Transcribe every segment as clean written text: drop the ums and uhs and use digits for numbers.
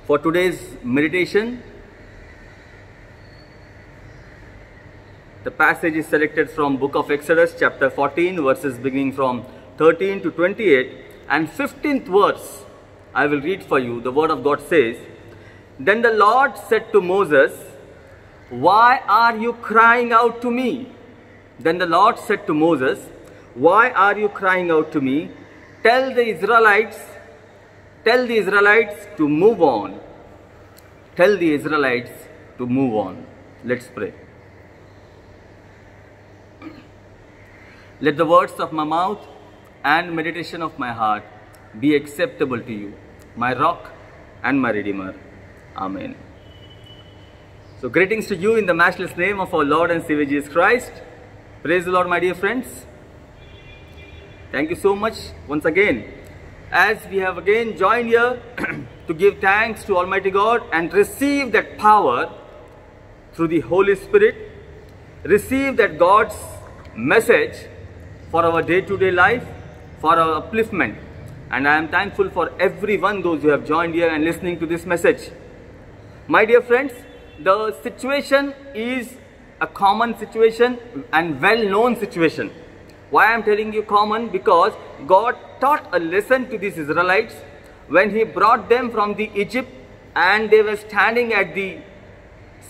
For today's meditation, the passage is selected from book of Exodus chapter 14 verses beginning from 13 to 28 and 15th verse. I will read for you. The word of God says, "Then the Lord said to Moses, 'Why are you crying out to me?' Then the Lord said to Moses, 'Why are you crying out to me? Tell the Israelites to move on. Tell the Israelites to move on.'" Let's pray. Let the words of my mouth and meditation of my heart be acceptable to you, my rock and my redeemer. Amen. So greetings to you in the matchless name of our Lord and Savior Jesus Christ. Praise the Lord, my dear friends. Thank you so much once again, as we have again joined here to give thanks to Almighty God and receive that power through the Holy Spirit, receive that God's message for our day-to-day life, for our upliftment. And I am thankful for everyone, those who have joined here and listening to this message. My dear friends, the situation is a common situation and well-known situation. Why I am telling you common? Because God taught a lesson to these Israelites when He brought them from the Egypt and they were standing at the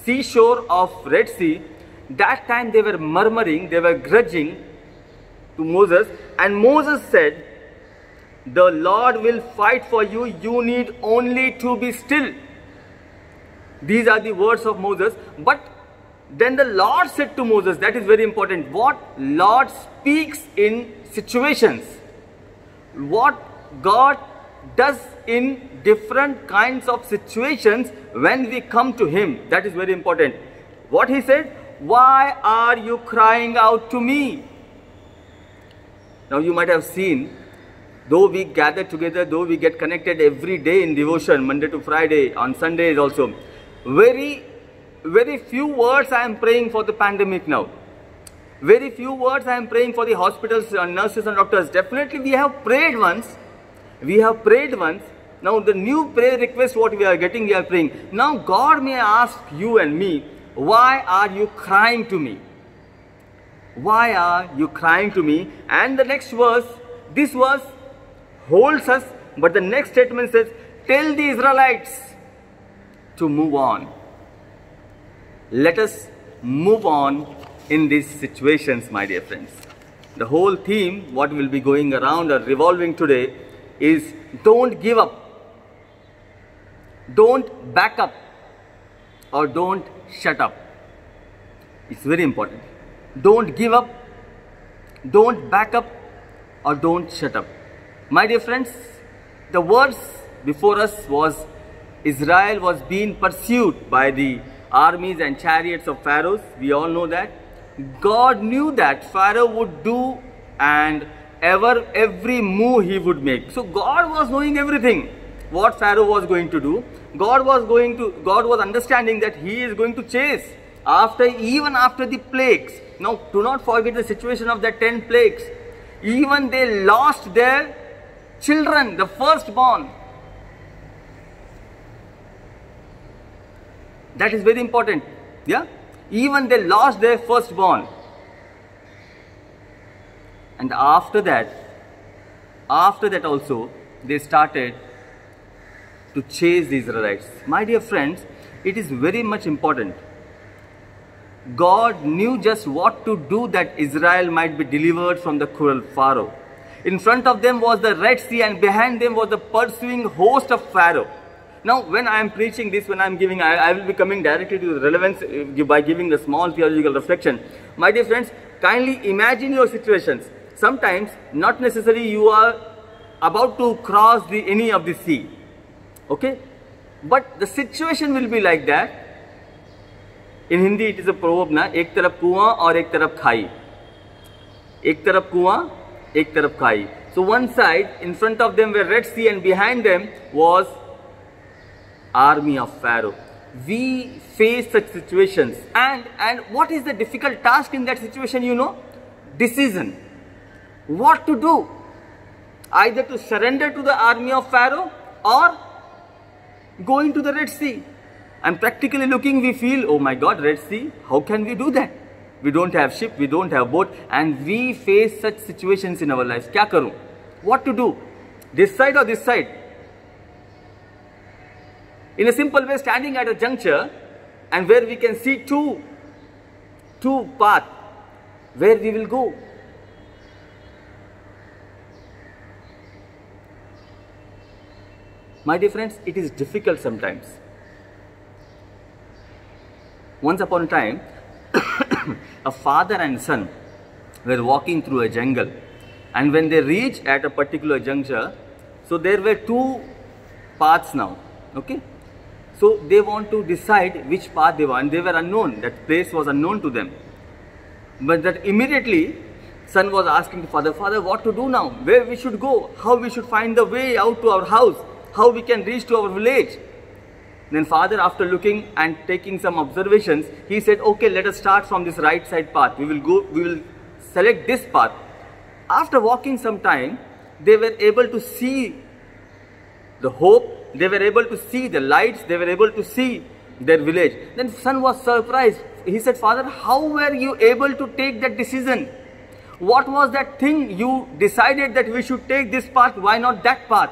seashore of Red Sea. That time they were murmuring, they were grudging to Moses, and Moses said, "The Lord will fight for you, you need only to be still." These are the words of Moses. But then the Lord said to Moses, that is very important, what Lord speaks in situations, what God does in different kinds of situations when we come to Him, that is very important. What He said, "Why are you crying out to me?" Now you might have seen, though we gather together, though we get connected every day in devotion, Monday to Friday, on Sundays also, very few words I am praying for the pandemic now. Very few words I am praying for the hospitals and nurses and doctors. Definitely we have prayed once. Now the new prayer request what we are getting, we are praying. Now God may ask you and me, "Why are you crying to me? Why are you crying to me?" And the next verse, this verse holds us, but the next statement says, "Tell the Israelites to move on." Let us move on in these situations, my dear friends. The whole theme, what will be going around or revolving today, is don't give up, don't back up, or don't shut up. It's very important. Don't give up, don't back up, or don't shut up. My dear friends, the words before us was Israel was being pursued by the armies and chariots of Pharaoh. We all know that. God knew that Pharaoh would do and every move he would make. So God was knowing everything, what Pharaoh was going to do. God was understanding that he is going to chase even after the plagues. Now do not forget the situation of the 10 plagues. Even they lost their children, the firstborn. That is very important. Yeah? Even they lost their firstborn. And after that also, they started to chase the Israelites. My dear friends, it is very much important. God knew just what to do that Israel might be delivered from the cruel Pharaoh. In front of them was the Red Sea and behind them was the pursuing host of Pharaoh. Now when I am preaching this, when I am giving, I will be coming directly to the relevance by giving a small theological reflection. My dear friends, kindly imagine your situations. Sometimes not necessarily you are about to cross any of the sea. Okay? But the situation will be like that. In Hindi it is a proverb na, ek taraf kuan aur ek taraf khai. Ek taraf kuan, ek taraf khai. So one side, in front of them were Red Sea and behind them was army of Pharaoh. We face such situations. And what is the difficult task in that situation, you know? Decision. What to do? Either to surrender to the army of Pharaoh or going to the Red Sea. And practically looking, we feel, oh my God, Red Sea, how can we do that? We don't have ship, we don't have boat, and we face such situations in our lives. Kya karu? What to do? This side or this side? In a simple way, standing at a juncture and where we can see two paths, where we will go. My dear friends, it is difficult sometimes. Once upon a time, a father and son were walking through a jungle, and when they reached at a particular juncture, so there were two paths now, okay? So they want to decide which path they want. They were unknown, that place was unknown to them. But that immediately, son was asking the father, Father, what to do now? Where we should go? How we should find the way out to our house? How we can reach to our village? Then father, after looking and taking some observations, he said, okay, let us start from this right side path. We will select this path. After walking some time, they were able to see the hope, they were able to see the lights, they were able to see their village. Then son was surprised. He said, Father, how were you able to take that decision? What was that thing you decided that we should take this path, why not that path?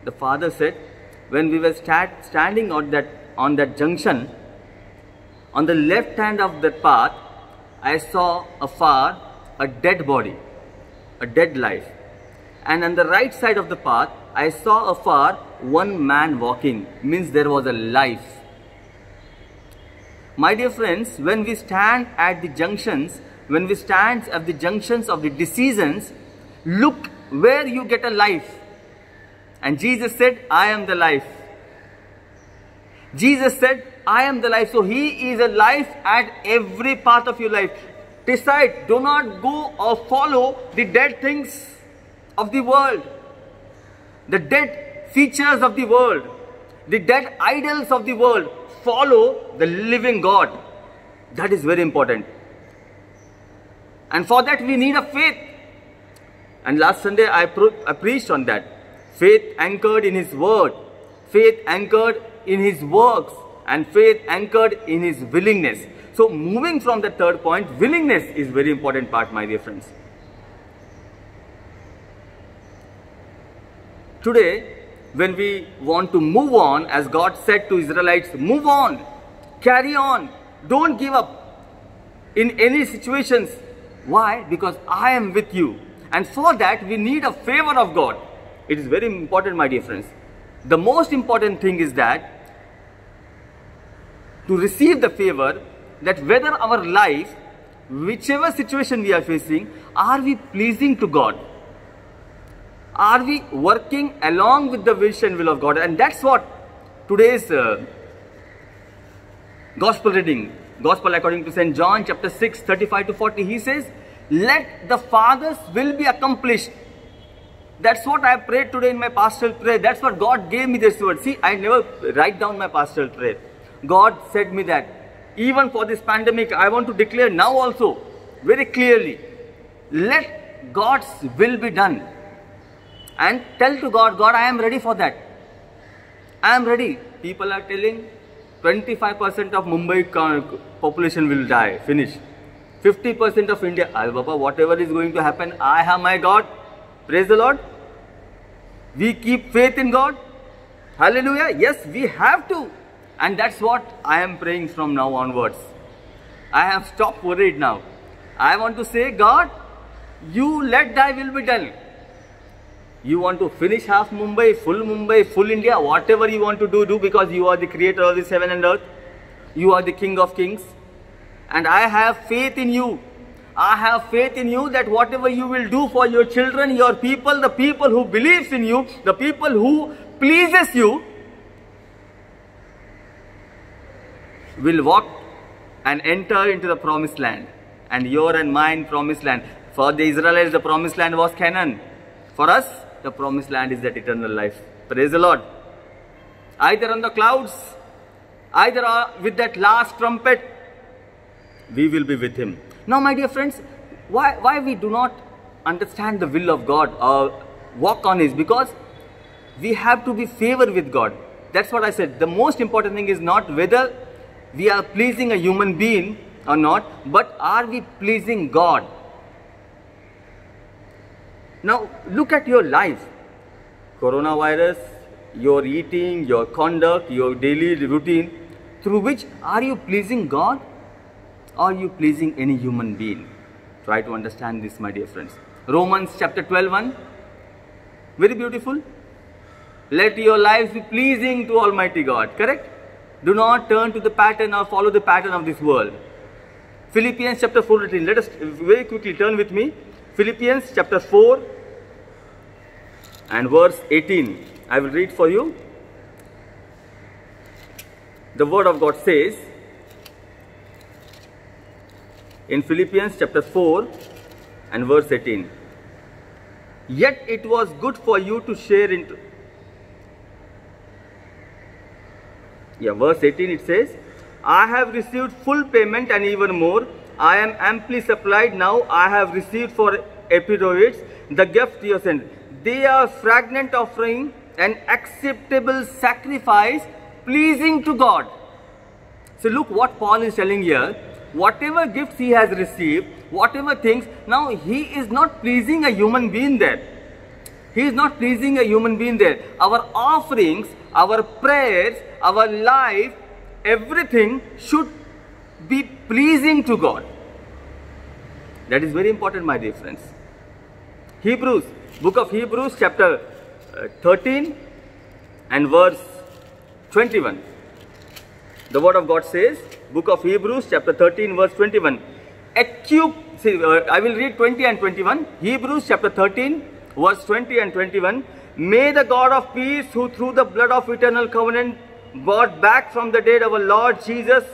The father said, when we were standing on that junction, on the left hand of the path, I saw afar a dead body, a dead life. And on the right side of the path, I saw afar one man walking, means there was a life. My dear friends, when we stand at the junctions, of the decisions, look where you get a life. And Jesus said, I am the life. Jesus said, I am the life. So He is a life at every part of your life. Decide, do not go or follow the dead things of the world, the dead features of the world, the dead idols of the world. Follow the living God. That is very important. And for that we need a faith. And last Sunday I preached on that. Faith anchored in His word, faith anchored in His works, and faith anchored in His willingness. So moving from the third point, willingness is very important part, my dear friends. Today, when we want to move on, as God said to Israelites, move on, carry on, don't give up in any situations. Why? Because I am with you. And for that, we need a favor of God. It is very important, my dear friends. The most important thing is that to receive the favor, that whether our life, whichever situation we are facing, are we pleasing to God? Are we working along with the wish and will of God? And that's what today's gospel reading, gospel according to St. John chapter 6, 35 to 40, he says, let the Father's will be accomplished. That's what I prayed today in my pastoral prayer. That's what God gave me this word. See, I never write down my pastoral prayer. God said me that. Even for this pandemic, I want to declare now also, very clearly, let God's will be done. And tell to God, God, I am ready for that. I am ready. People are telling 25% of Mumbai population will die, finish. 50% of India, Baba, whatever is going to happen, I have my God. Praise the Lord. We keep faith in God. Hallelujah. Yes, we have to. And that's what I am praying from now onwards. I have stopped worried now. I want to say, God, you let thy will be done. You want to finish half Mumbai, full India, whatever you want to do because you are the creator of this heaven and earth. You are the King of Kings. And I have faith in you. I have faith in you that whatever you will do for your children, your people, the people who believes in you, the people who pleases you, will walk and enter into the promised land. And your and mine promised land. For the Israelites, the promised land was Canaan. For us, the promised land is that eternal life. Praise the Lord. Either on the clouds, either with that last trumpet, we will be with Him. Now, my dear friends, why we do not understand the will of God or walk on His? Because we have to be favored with God. That's what I said. The most important thing is not whether we are pleasing a human being or not, but are we pleasing God? Now look at your life. Coronavirus, your eating, your conduct, your daily routine, through which are you pleasing God or are you pleasing any human being? Try to understand this, my dear friends. Romans chapter 12:1, very beautiful. Let your lives be pleasing to Almighty God, correct? Do not turn to the pattern or follow the pattern of this world. Philippians chapter 4:18, let us very quickly turn with me. Philippians chapter 4 and verse 18. I will read for you. The word of God says in Philippians chapter 4 and verse 18, yet it was good for you to share into, verse 18 it says, I have received full payment and even more. I am amply supplied now. I have received for Epaphroditus the gift you sent. They are fragrant offering, an acceptable sacrifice, pleasing to God. So look what Paul is telling here. Whatever gifts he has received, whatever things, now he is not pleasing a human being there. He is not pleasing a human being there. Our offerings, our prayers, our life, everything should be pleasing to God. That is very important, my dear friends. Hebrews, book of Hebrews chapter 13 and verse 21. The word of God says, book of Hebrews chapter 13 verse 21. I will read 20 and 21. Hebrews chapter 13 verse 20 and 21. May the God of peace, who through the blood of eternal covenant brought back from the dead our Lord Jesus,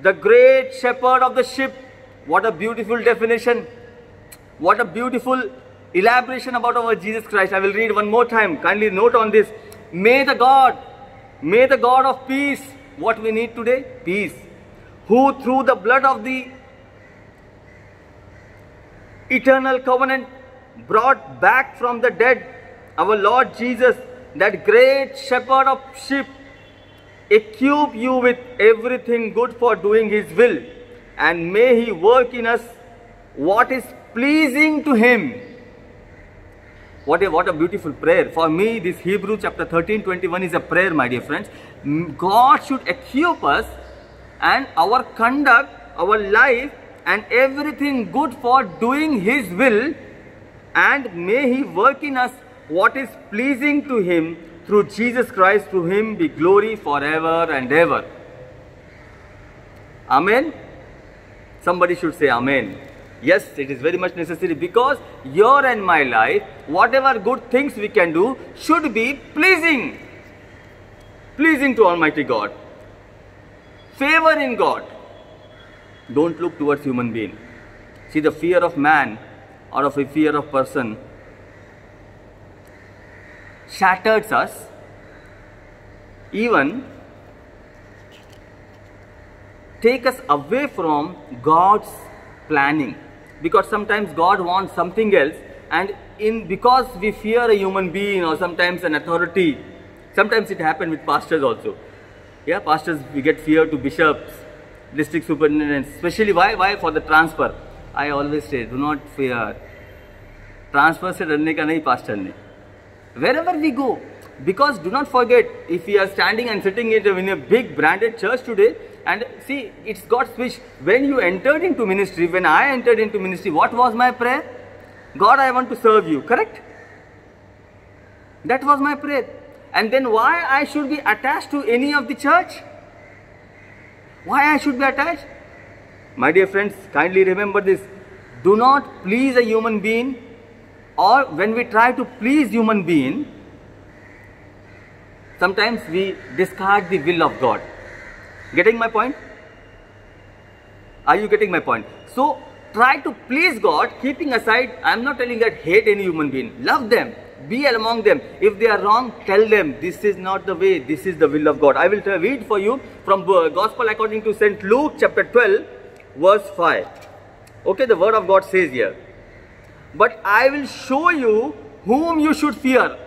the great shepherd of the sheep. What a beautiful definition. What a beautiful elaboration about our Jesus Christ. I will read one more time. Kindly note on this. May the God of peace, what we need today? Peace. Who through the blood of the eternal covenant brought back from the dead our Lord Jesus, that great shepherd of sheep, equip you with everything good for doing his will, and may he work in us what is pleasing to him. What a beautiful prayer. For me, this Hebrew chapter 13:21 is a prayer, my dear friends. God should equip us and our conduct, our life, and everything good for doing his will, and may he work in us what is pleasing to him through Jesus Christ. To him be glory forever and ever. Amen. Somebody should say amen. Yes, it is very much necessary, because your and my life, whatever good things we can do, should be pleasing to Almighty God. Favor in God. Don't look towards human being. See, the fear of man or of a fear of person shatters us, even take us away from God's planning, because sometimes God wants something else, and because we fear a human being or sometimes an authority. Sometimes it happens with pastors also. Yeah, pastors, we get fear to bishops, district superintendents, especially why for the transfer. I always say, do not fear. Transfer se डरने का नहीं pastor ने. Wherever we go, because do not forget, if we are standing and sitting in a big branded church today, and see, it's God's wish. When you entered into ministry, when I entered into ministry, what was my prayer? God, I want to serve you, correct? That was my prayer. And then why I should be attached to any of the church? Why I should be attached? My dear friends, kindly remember this. Do not please a human being, or when we try to please human being, sometimes we discard the will of God. Getting my point? Are you getting my point? So, try to please God, keeping aside, I am not telling that hate any human being. Love them. Be among them. If they are wrong, tell them, this is not the way, this is the will of God. I will read for you from Gospel according to St. Luke chapter 12, verse 5. Okay, the word of God says here, but I will show you whom you should fear.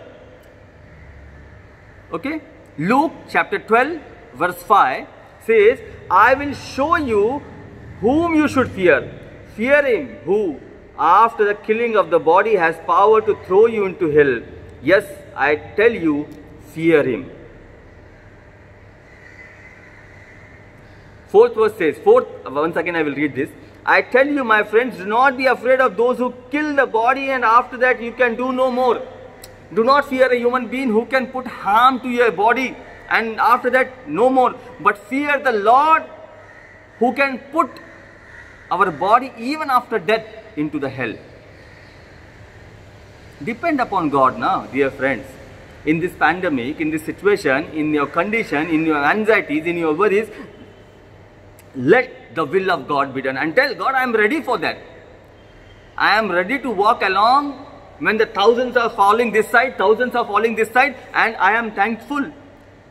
Okay? Luke chapter 12 verse 5 says, I will show you whom you should fear. Fear him who, after the killing of the body, has power to throw you into hell. Yes, I tell you, fear him. Fourth verse says, once again I will read this. I tell you, my friends, do not be afraid of those who kill the body and after that you can do no more. Do not fear a human being who can put harm to your body and after that no more. But fear the Lord who can put our body even after death into the hell. Depend upon God now, dear friends. In this pandemic, in this situation, in your condition, in your anxieties, in your worries, let the will of God be done and tell God, I am ready for that. I am ready to walk along when the thousands are falling this side, thousands are falling this side, and I am thankful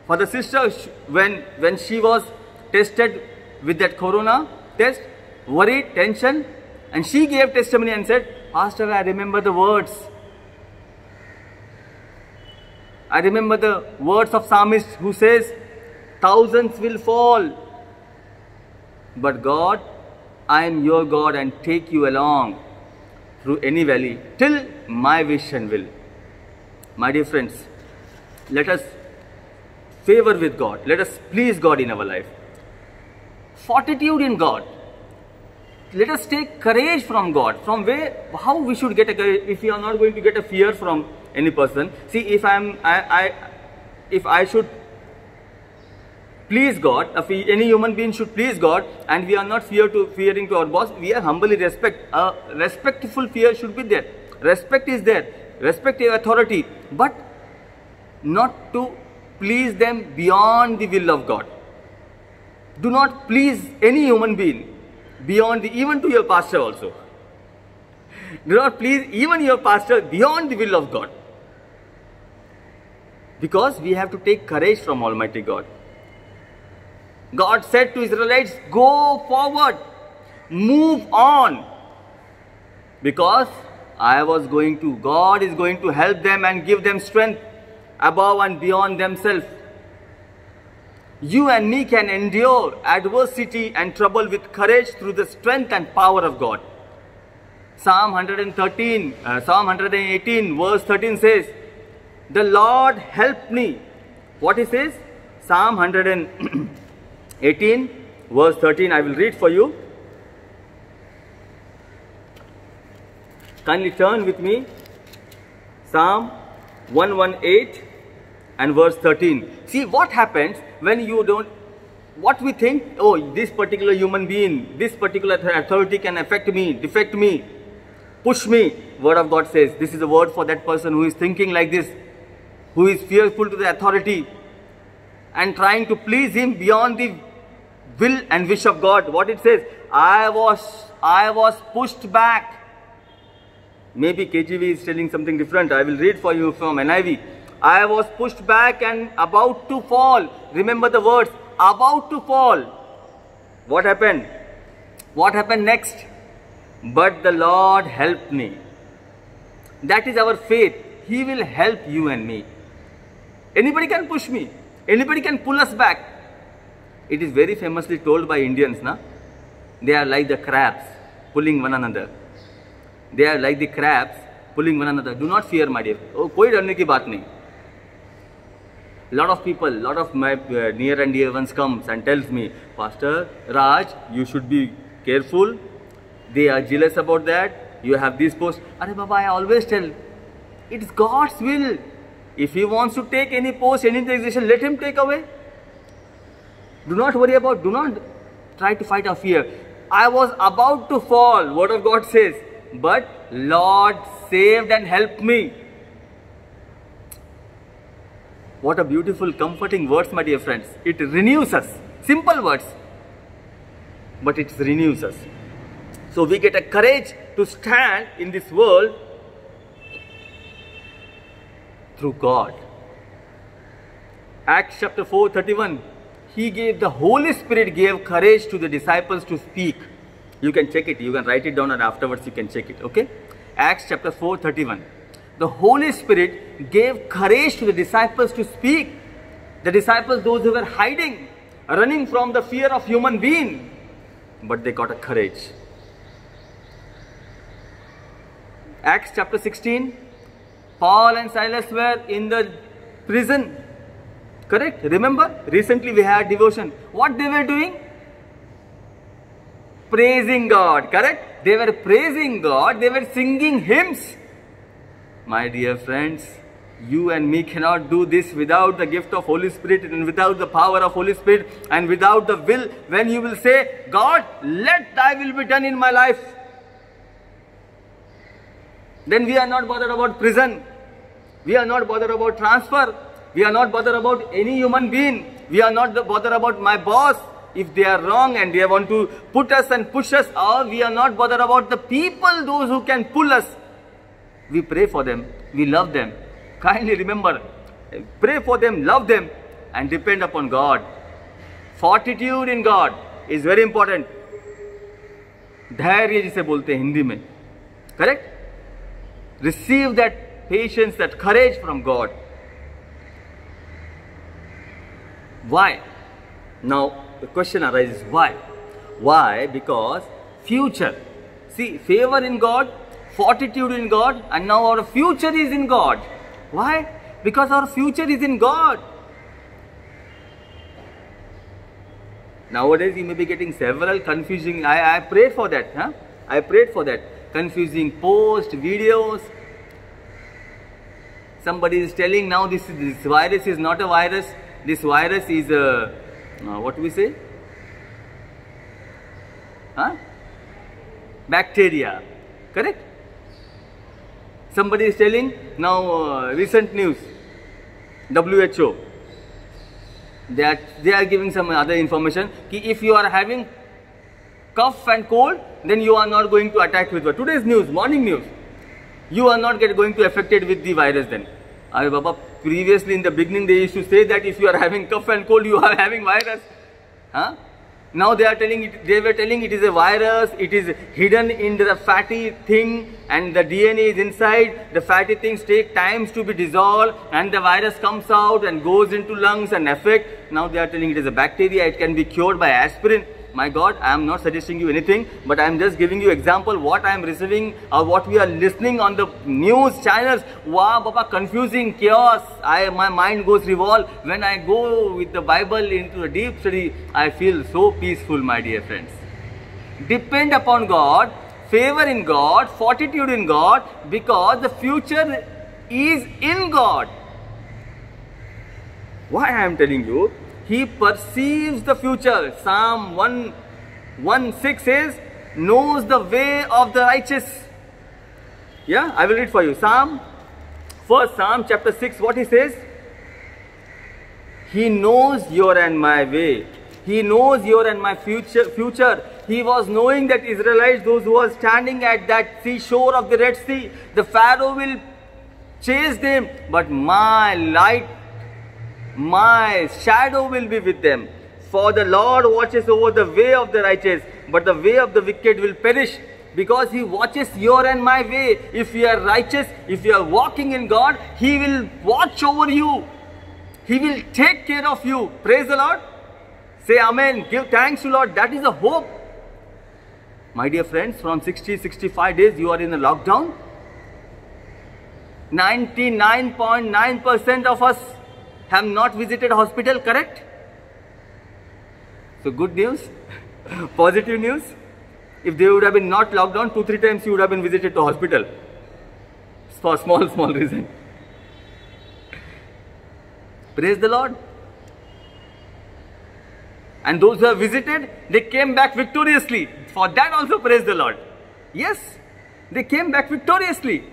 for the sister when she was tested with that corona test, worried, tension, and she gave testimony and said, Pastor, I remember the words. I remember the words of psalmist who says, thousands will fall, but God, I am your God and take you along through any valley till my vision will. My dear friends, let us favor with God. Let us please God in our life. Fortitude in God. Let us take courage from God. From where, how we should get a courage if we are not going to get a fear from any person. See, if I should please God, if any human being should please God, and we are not fearing to our boss, we are humbly respect. A respectful fear should be there. Respect is there. Respect your authority, but not to please them beyond the will of God. Do not please any human being beyond even to your pastor also. Do not please even your pastor beyond the will of God. Because we have to take courage from Almighty God. God said to Israelites, go forward, move on. Because God is going to help them and give them strength above and beyond themselves. You and me can endure adversity and trouble with courage through the strength and power of God. Psalm 118 verse 13 says, the Lord helped me. What he says? Psalm 118 verse 13, I will read for you. Kindly turn with me. Psalm 118 and verse 13. See what happens when you don't, what we think, oh, this particular human being, this particular authority can affect me, defect me, push me. Word of God says, this is a word for that person who is thinking like this, who is fearful to the authority and trying to please him beyond the will and wish of God. What it says, I was pushed back. Maybe KJV is telling something different. I will read for you from NIV. I was pushed back and about to fall. Remember the words, about to fall. What happened? What happened next? But the Lord helped me. That is our faith. He will help you and me. Anybody can push me. Anybody can pull us back. It is very famously told by Indians, na? They are like the crabs pulling one another. They are like the crabs pulling one another. Do not fear, my dear. Oh, koi डरने की बात नहीं. Lot of people, lot of my near and dear ones comes and tells me, Pastor Raj, you should be careful. They are jealous about that. You have this post. Arey Baba, I always tell, it is God's will. If He wants to take any post, any position, let Him take away. Do not worry about, do not try to fight our fear. I was about to fall, Word of God says, but Lord saved and helped me. What a beautiful, comforting words, my dear friends. It renews us. Simple words, but it renews us. So we get a courage to stand in this world through God. Acts chapter 4:31. The Holy Spirit gave courage to the disciples to speak. You can check it. You can write it down and afterwards you can check it. Okay? Acts chapter 4:31. The Holy Spirit gave courage to the disciples to speak The disciples, those who were hiding, running from the fear of human being, but they got a courage. Acts chapter 16, Paul and Silas were in the prison. Correct? Remember? Recently we had devotion. What they were doing? Praising God. Correct? They were praising God. They were singing hymns. My dear friends, you and me cannot do this without the gift of Holy Spirit and without the power of Holy Spirit and without the will. When you will say, God, let thy will be done in my life, then we are not bothered about prison. We are not bothered about transfer. We are not bothered about any human being. We are not bothered about my boss if they are wrong and they want to put us and push us, or we are not bothered about the people, those who can pull us. We pray for them. We love them. Kindly remember, pray for them, love them, and depend upon God. Fortitude in God is very important. धैर्य जिसे बोलते हैं हिंदी में, correct? Receive that patience, that courage from God. Why? Now the question arises, why? Why? Because future. See, favor in God, fortitude in God, and now our future is in God. Why? Because our future is in God. Nowadays you may be getting several confusing, I prayed for that. I prayed for that. Confusing posts, videos. Somebody is telling now this virus is not a virus. This virus is a, what do we say? Bacteria. Correct? Somebody is telling now recent news, WHO. They are giving some other information. If you are having cough and cold, then you are not going to attack with what? Today's news, morning news. You are not going to affected with the virus then. Baba, previously in the beginning they used to say that if you are having cough and cold, you are having virus. Now they were telling it is a virus, it is hidden in the fatty thing and the DNA is inside. The fatty things take times to be dissolved and the virus comes out and goes into lungs and affect. Now they are telling it is a bacteria, it can be cured by aspirin. My God, I am not suggesting you anything, but I am just giving you example what I am receiving or what we are listening on the news channels. Wow, Baba, confusing, chaos. My mind goes revolve. When I go with the Bible into a deep study, I feel so peaceful, my dear friends. Depend upon God, favor in God, fortitude in God, because the future is in God. Why I am telling you? He perceives the future. Psalm 1:6 says, knows the way of the righteous. Yeah, I will read for you. Psalm chapter 6, what he says? He knows your and my way. He knows your and my future. He was knowing that Israelites, those who are standing at that seashore of the Red Sea, the Pharaoh will chase them, but my light, my shadow will be with them. For the Lord watches over the way of the righteous, but the way of the wicked will perish. Because He watches your and my way. If you are righteous, if you are walking in God, He will watch over you. He will take care of you. Praise the Lord. Say Amen. Give thanks to Lord. That is the hope. My dear friends, from 60-65 days you are in a lockdown. 99.9% of us have not visited hospital, correct? So good news, positive news. If they would have been not locked down, 2-3 times you would have been visited to hospital. For small reason. Praise the Lord. And those who have visited, they came back victoriously. For that also praise the Lord. Yes, they came back victoriously.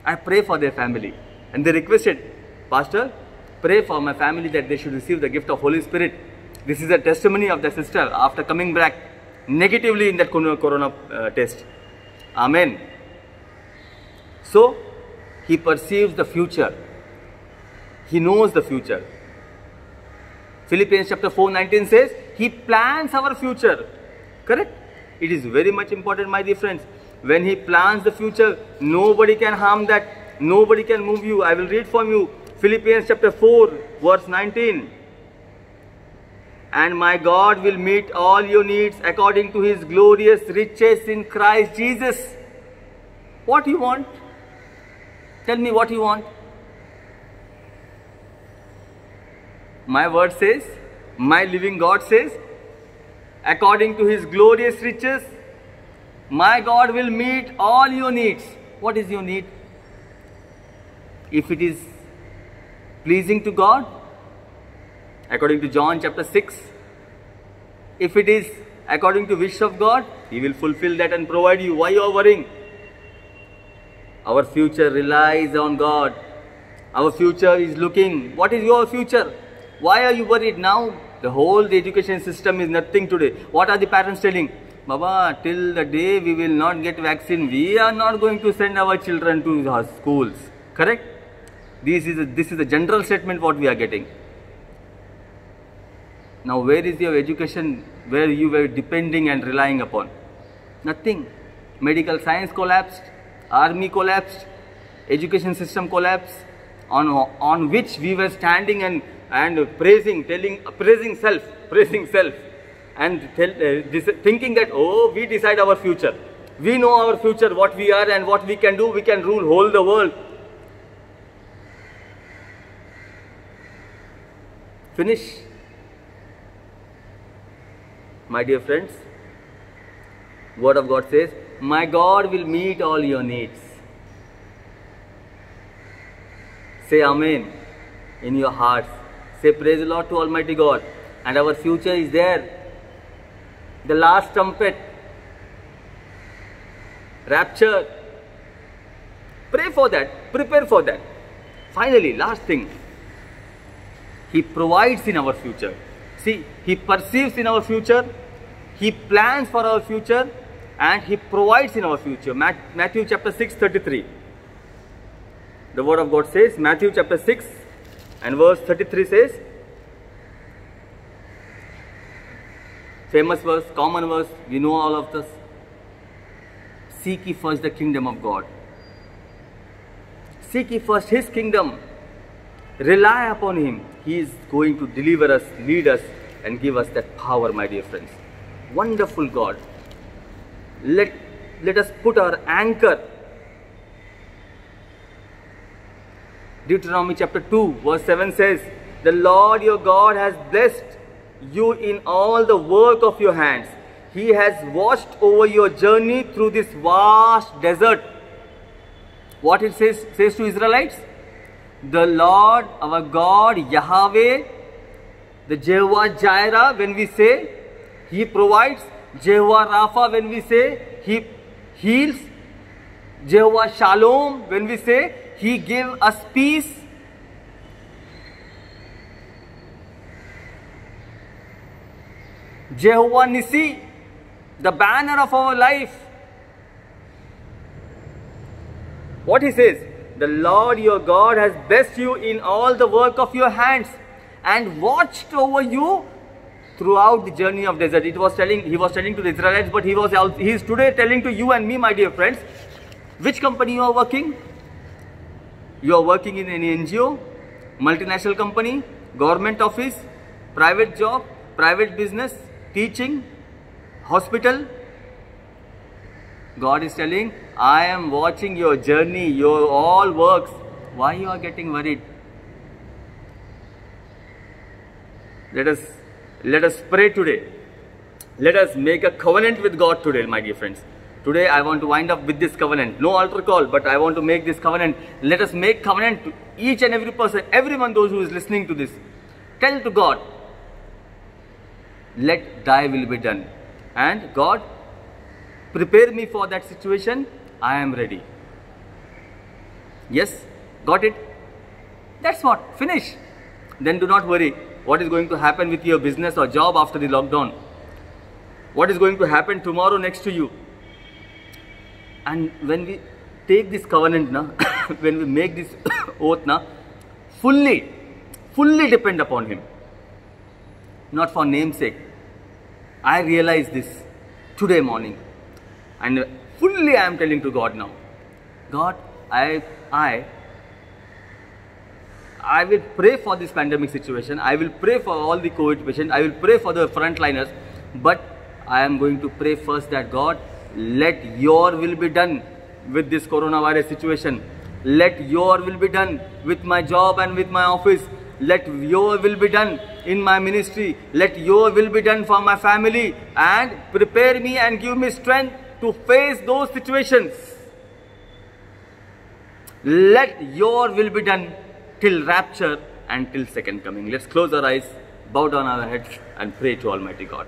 I pray for their family. And they requested, Pastor, pray for my family that they should receive the gift of Holy Spirit. This is a testimony of the sister after coming back negatively in that corona test. Amen. So, he perceives the future. He knows the future. Philippians chapter 4:19 says, He plans our future. Correct? It is very much important, my dear friends. When He plans the future, nobody can harm that. Nobody can move you. I will read from you. Philippians chapter 4, verse 19. And my God will meet all your needs according to His glorious riches in Christ Jesus. What you want? Tell me what you want. My word says, my living God says, according to His glorious riches, my God will meet all your needs. What is your need? If it is pleasing to God, according to John chapter 6, if it is according to wish of God, He will fulfill that and provide you. Why you are worrying? Our future relies on God. Our future is looking. What is your future? Why are you worried now? The education system is nothing today. What are the parents telling? Baba, till the day we will not get vaccine, we are not going to send our children to our schools. Correct? This is a general statement what we are getting. Now where is your education where you were depending and relying upon? Nothing. Medical science collapsed, army collapsed, education system collapsed, on which we were standing and praising self, and thinking that, oh, we decide our future. We know our future, what we are and what we can do. We can rule whole the world. Finish. My dear friends, Word of God says, my God will meet all your needs. Say Amen in your hearts. Say praise the Lord to Almighty God. And our future is there. The last trumpet. Rapture. Pray for that. Prepare for that. Finally, last thing. He provides in our future. See, He perceives in our future. He plans for our future. And He provides in our future. Matthew chapter 6, 33. The Word of God says, Matthew chapter 6 and verse 33 says, famous verse, common verse, we know all of this. Seek ye first the kingdom of God. Seek ye first His kingdom. Rely upon Him. He is going to deliver us, lead us, and give us that power, my dear friends. Wonderful God. Let us put our anchor. Deuteronomy chapter 2 verse 7 says, the Lord your God has blessed you in all the work of your hands. He has watched over your journey through this vast desert. What it says to Israelites? The Lord our God, Yahweh, the Jehovah Jireh, when we say, He provides. Jehovah Rapha, when we say, He heals. Jehovah Shalom, when we say, He gives us peace. Jehovah Nissi, the banner of our life. What He says? The Lord your God has blessed you in all the work of your hands and watched over you throughout the journey of desert. He was telling to the Israelites, but He is today telling to you and me, my dear friends. Which company you are working? You are working in any NGO, multinational company, government office, private job, private business, teaching, hospital. God is telling, I am watching your journey, your all works. Why you are getting worried? Let us pray today. Let us make a covenant with God today, my dear friends. Today I want to wind up with this covenant. No altar call, but I want to make this covenant. Let us make covenant to each and every person, everyone, those who is listening to this. Tell to God, let thy will be done. And God, prepare me for that situation. I am ready. Yes? Got it? That's what. Finish. Then do not worry. What is going to happen with your business or job after the lockdown? What is going to happen tomorrow next to you? And when we take this covenant, when we make this oath, fully depend upon Him. Not for namesake. I realize this today morning. And fully I am telling to God now. God, I I will pray for this pandemic situation. I will pray for all the COVID patients. I will pray for the frontliners. But I am going to pray first that God, let your will be done with this coronavirus situation. Let your will be done with my job and with my office. Let your will be done in my ministry. Let your will be done for my family. And prepare me and give me strength to face those situations. Let your will be done till rapture and till second coming. Let's close our eyes, bow down our heads and pray to Almighty God.